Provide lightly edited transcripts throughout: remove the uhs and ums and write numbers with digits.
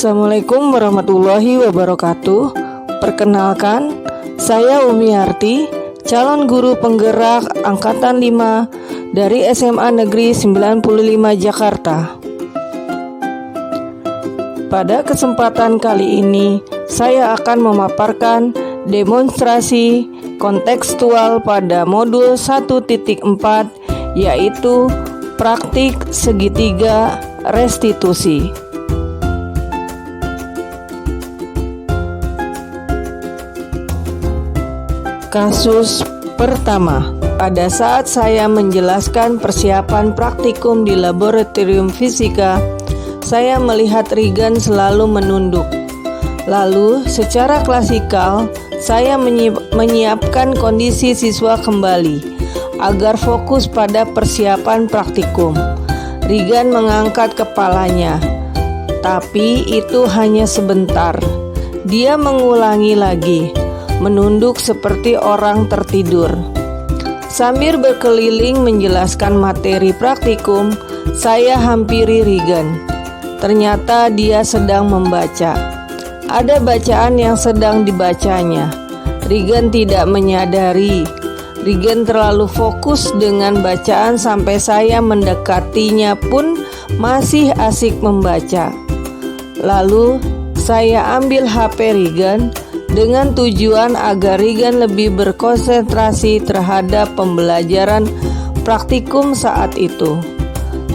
Assalamualaikum warahmatullahi wabarakatuh. Perkenalkan, saya Umiarti, calon guru penggerak Angkatan 5 dari SMA Negeri 95 Jakarta. Pada kesempatan kali ini, saya akan memaparkan demonstrasi kontekstual pada modul 1.4, yaitu praktik segitiga restitusi. Kasus pertama, pada saat saya menjelaskan persiapan praktikum di laboratorium fisika, saya melihat Regan selalu menunduk. Lalu, secara klasikal, saya menyiapkan kondisi siswa kembali agar fokus pada persiapan praktikum. Regan mengangkat kepalanya, tapi itu hanya sebentar. Dia mengulangi lagi, menunduk seperti orang tertidur. Sambil berkeliling menjelaskan materi praktikum, saya hampiri Regan. Ternyata dia sedang membaca. Ada bacaan yang sedang dibacanya. Regan tidak menyadari. Regan terlalu fokus dengan bacaan sampai saya mendekatinya pun masih asik membaca. Lalu saya ambil HP Regan dengan tujuan agar Regan lebih berkonsentrasi terhadap pembelajaran praktikum saat itu.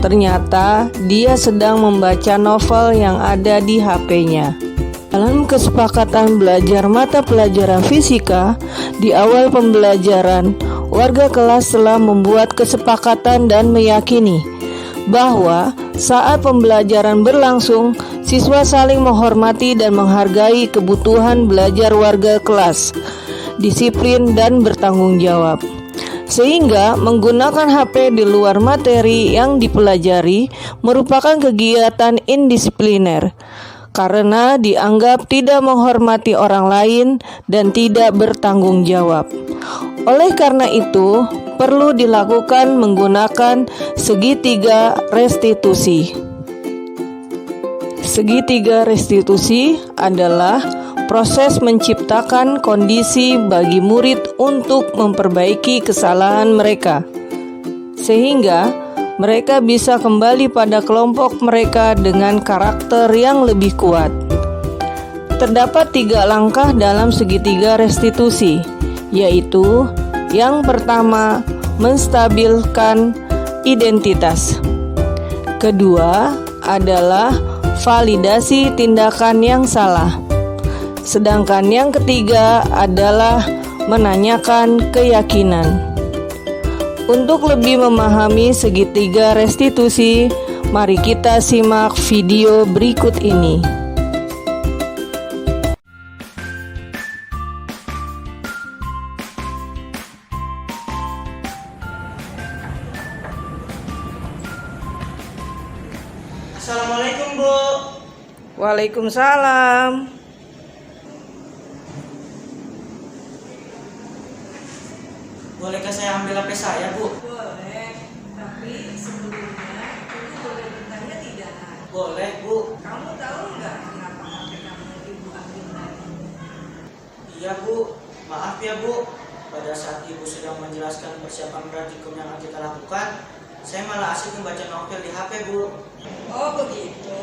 Ternyata dia sedang membaca novel yang ada di HP-nya. Dalam kesepakatan belajar mata pelajaran fisika, di awal pembelajaran, warga kelas telah membuat kesepakatan dan meyakini bahwa saat pembelajaran berlangsung, siswa saling menghormati dan menghargai kebutuhan belajar warga kelas, disiplin dan bertanggung jawab. Sehingga menggunakan HP di luar materi yang dipelajari merupakan kegiatan indisipliner karena dianggap tidak menghormati orang lain dan tidak bertanggung jawab. Oleh karena itu, perlu dilakukan menggunakan segitiga restitusi. Segitiga restitusi adalah proses menciptakan kondisi bagi murid untuk memperbaiki kesalahan mereka, sehingga mereka bisa kembali pada kelompok mereka dengan karakter yang lebih kuat. Terdapat 3 langkah dalam segitiga restitusi, yaitu yang pertama, menstabilkan identitas. Kedua adalah validasi tindakan yang salah. Sedangkan yang ketiga adalah menanyakan keyakinan. Untuk lebih memahami segitiga restitusi, mari kita simak video berikut ini. Assalamualaikum, Bu. Waalaikumsalam. Bolehkah saya ambil HP saya, Bu? Boleh, tapi sebelumnya Ibu boleh bertanya tidak? Boleh, Bu. Kamu tahu nggak kenapa HP kamu Ibu ambil tadi? Iya, Bu. Maaf ya, Bu. Pada saat Ibu sedang menjelaskan persiapan praktikum yang akan kita lakukan, saya malah asik membaca novel di HP, Bu. Oh begitu.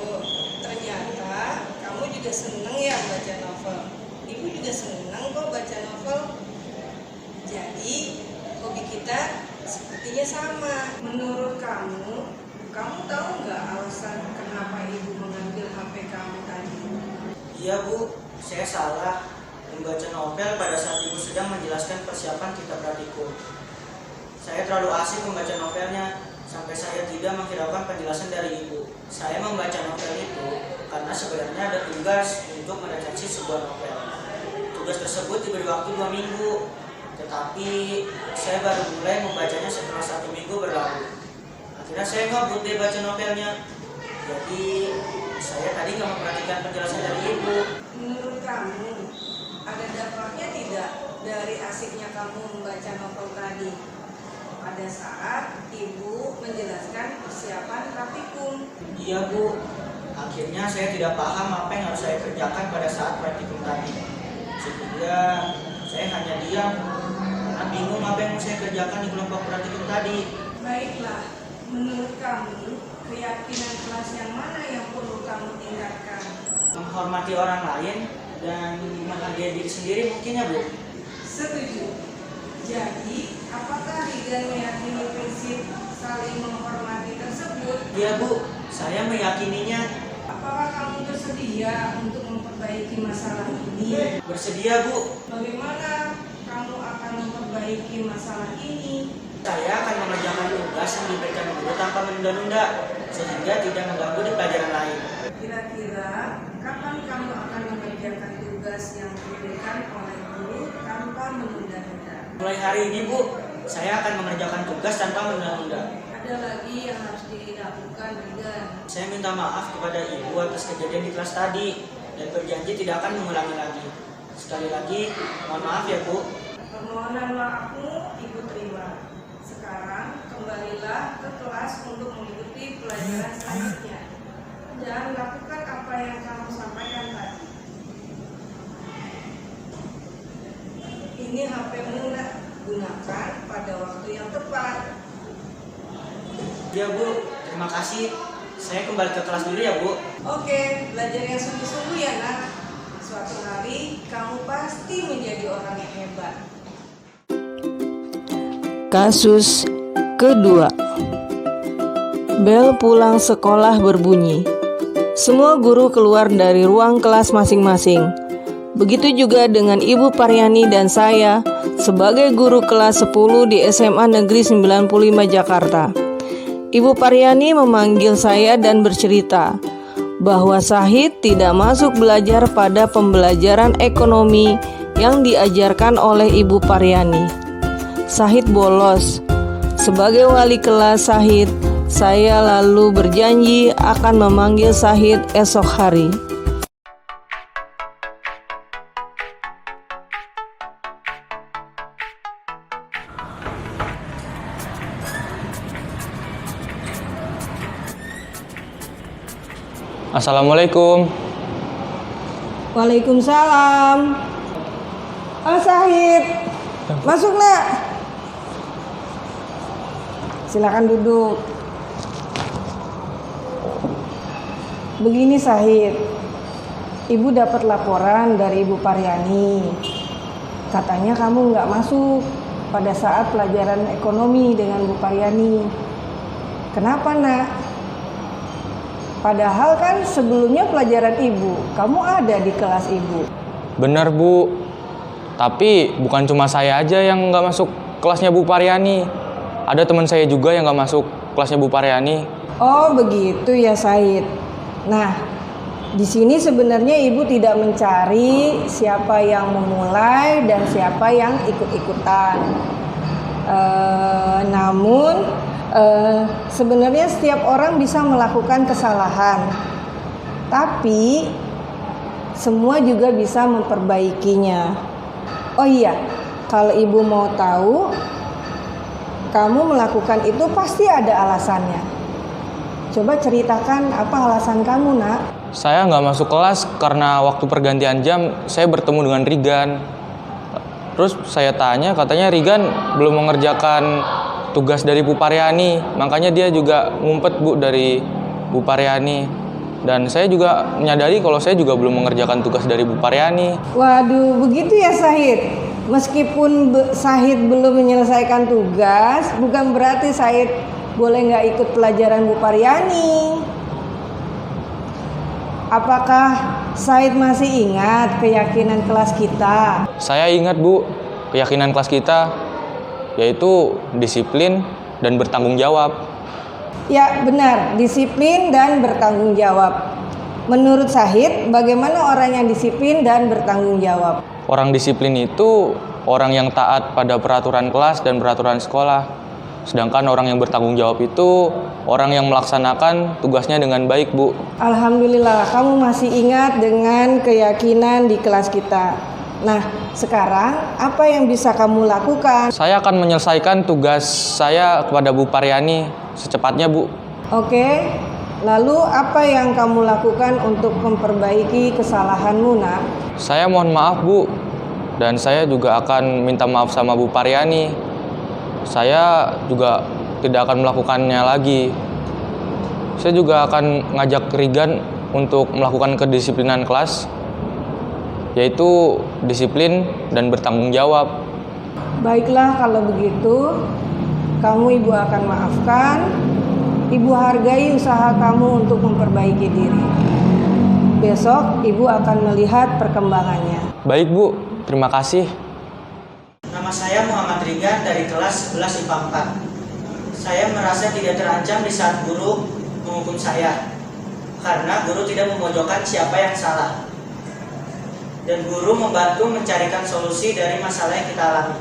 Ternyata kamu juga seneng ya baca novel. Ibu juga seneng kok baca novel. Jadi hobi kita sepertinya sama. Menurut kamu tahu nggak alasan kenapa Ibu mengambil HP kamu tadi? Iya, Bu. Saya salah membaca novel pada saat Ibu sedang menjelaskan persiapan kita praktikum. Saya terlalu asik membaca novelnya sampai saya tidak menghiraukan penjelasan dari Ibu. Saya membaca novel itu karena sebenarnya ada tugas untuk meresensi sebuah novel. Tugas tersebut diberi waktu 2 minggu. Tetapi saya baru mulai membacanya setelah 1 minggu berlalu. Akhirnya saya ngebut deh baca novelnya. Jadi saya tadi nggak memperhatikan penjelasan dari Ibu. Menurut kamu ada dampaknya tidak dari asiknya kamu membaca novel tadi? Pada saat Ibu menjelaskan persiapan praktikum. Iya, Bu. Akhirnya saya tidak paham apa yang harus saya kerjakan pada saat praktikum tadi. Sehingga saya hanya diam karena bingung apa yang mau saya kerjakan di kelompok praktikum tadi. Baiklah, menurut kamu keyakinan kelas yang mana yang perlu kamu tingkatkan? Menghormati orang lain dan menghargai diri sendiri mungkin ya Bu. Setuju. Jadi, apakah Rigan meyakini prinsip saling menghormati tersebut? Iya Bu, saya meyakininya. Apakah kamu bersedia untuk memperbaiki masalah ini? Bersedia Bu. Bagaimana kamu akan memperbaiki masalah ini? Saya akan mengerjakan tugas yang diberikan guru tanpa menunda-nunda sehingga tidak mengganggu di pelajaran lain. Kira-kira kapan kamu akan mengerjakan tugas yang diberikan oleh guru tanpa menunda-nunda? Mulai hari ini Bu, saya akan mengerjakan tugas tanpa menunda-nunda. Ada lagi yang harus dilakukan, Rigan. Saya minta maaf kepada Ibu atas kejadian di kelas tadi dan berjanji tidak akan mengulangi lagi. Sekali lagi, mohon maaf ya Bu. Permohonan maafmu Ibu terima. Sekarang kembalilah ke kelas untuk mengikuti pelajaran selanjutnya dan lakukan apa yang kamu sampaikan tadi. Ini HP-mu nak, gunakan pada waktu yang tepat. Ya Bu, terima kasih. Saya kembali ke kelas dulu ya Bu. Oke, belajar yang sungguh-sungguh ya nak. Suatu hari kamu pasti menjadi orang yang hebat. Kasus kedua. Bel pulang sekolah berbunyi. Semua guru keluar dari ruang kelas masing-masing. Begitu juga dengan Ibu Paryani dan saya sebagai guru kelas 10 di SMA Negeri 95 Jakarta. Ibu Paryani memanggil saya dan bercerita bahwa Syahid tidak masuk belajar pada pembelajaran ekonomi yang diajarkan oleh Ibu Paryani. Syahid bolos. Sebagai wali kelas Syahid, saya lalu berjanji akan memanggil Syahid esok hari. Assalamualaikum. Waalaikumsalam. Syahid, masuk nak. Silakan duduk. Begini Syahid, Ibu dapat laporan dari Ibu Paryani. Katanya kamu nggak masuk pada saat pelajaran ekonomi dengan Bu Paryani. Kenapa nak? Padahal kan sebelumnya pelajaran Ibu, kamu ada di kelas Ibu. Bener Bu, tapi bukan cuma saya aja yang nggak masuk kelasnya Bu Paryani. Ada teman saya juga yang nggak masuk kelasnya Bu Paryani. Oh begitu ya Syahid. Nah, di sini sebenarnya Ibu tidak mencari siapa yang memulai dan siapa yang ikut-ikutan. Namun sebenarnya setiap orang bisa melakukan kesalahan, tapi semua juga bisa memperbaikinya. Oh iya, kalau Ibu mau tahu, kamu melakukan itu pasti ada alasannya. Coba ceritakan apa alasan kamu nak? Saya nggak masuk kelas karena waktu pergantian jam saya bertemu dengan Rigan. Terus saya tanya, katanya Rigan belum mengerjakan tugas dari Bu Paryani, makanya dia juga ngumpet Bu dari Bu Paryani. Dan saya juga menyadari kalau saya juga belum mengerjakan tugas dari Bu Paryani. Waduh, begitu ya Syahid. Meskipun Syahid belum menyelesaikan tugas, bukan berarti Syahid boleh nggak ikut pelajaran Bu Paryani. Apakah Syahid masih ingat keyakinan kelas kita? Saya ingat Bu, keyakinan kelas kita yaitu disiplin dan bertanggung jawab. Ya benar, disiplin dan bertanggung jawab. Menurut Syahid, bagaimana orang yang disiplin dan bertanggung jawab? Orang disiplin itu orang yang taat pada peraturan kelas dan peraturan sekolah. Sedangkan orang yang bertanggung jawab itu orang yang melaksanakan tugasnya dengan baik, Bu. Alhamdulillah, kamu masih ingat dengan keyakinan di kelas kita. Nah, sekarang apa yang bisa kamu lakukan? Saya akan menyelesaikan tugas saya kepada Bu Paryani secepatnya, Bu. Oke, Lalu apa yang kamu lakukan untuk memperbaiki kesalahanmu, nak? Saya mohon maaf, Bu. Dan saya juga akan minta maaf sama Bu Paryani. Saya juga tidak akan melakukannya lagi. Saya juga akan ngajak Rigan untuk melakukan kedisiplinan kelas, yaitu disiplin dan bertanggung jawab. Baiklah kalau begitu, kamu ibu akan maafkan. Ibu hargai usaha kamu untuk memperbaiki diri. Besok ibu akan melihat perkembangannya. Baik, Bu. Terima kasih. Nama saya Muhammad Rigan dari kelas 11 IPA 4. Saya merasa tidak terancam di saat guru menghukum saya, karena guru tidak memojokkan siapa yang salah. Dan guru membantu mencarikan solusi dari masalah yang kita alami.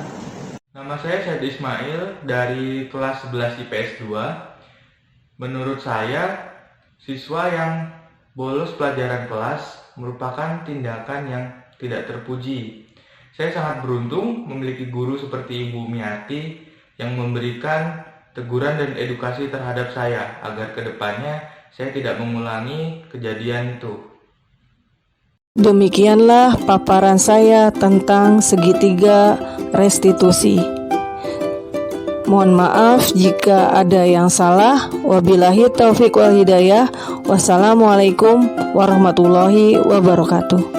Nama saya Syed Ismail dari kelas 11 IPS 2. Menurut saya, siswa yang bolos pelajaran kelas merupakan tindakan yang tidak terpuji. Saya sangat beruntung memiliki guru seperti Ibu Miati yang memberikan teguran dan edukasi terhadap saya agar kedepannya saya tidak mengulangi kejadian itu. Demikianlah paparan saya tentang segitiga restitusi. Mohon maaf jika ada yang salah. Wabillahi taufiq wal hidayah. Wassalamualaikum warahmatullahi wabarakatuh.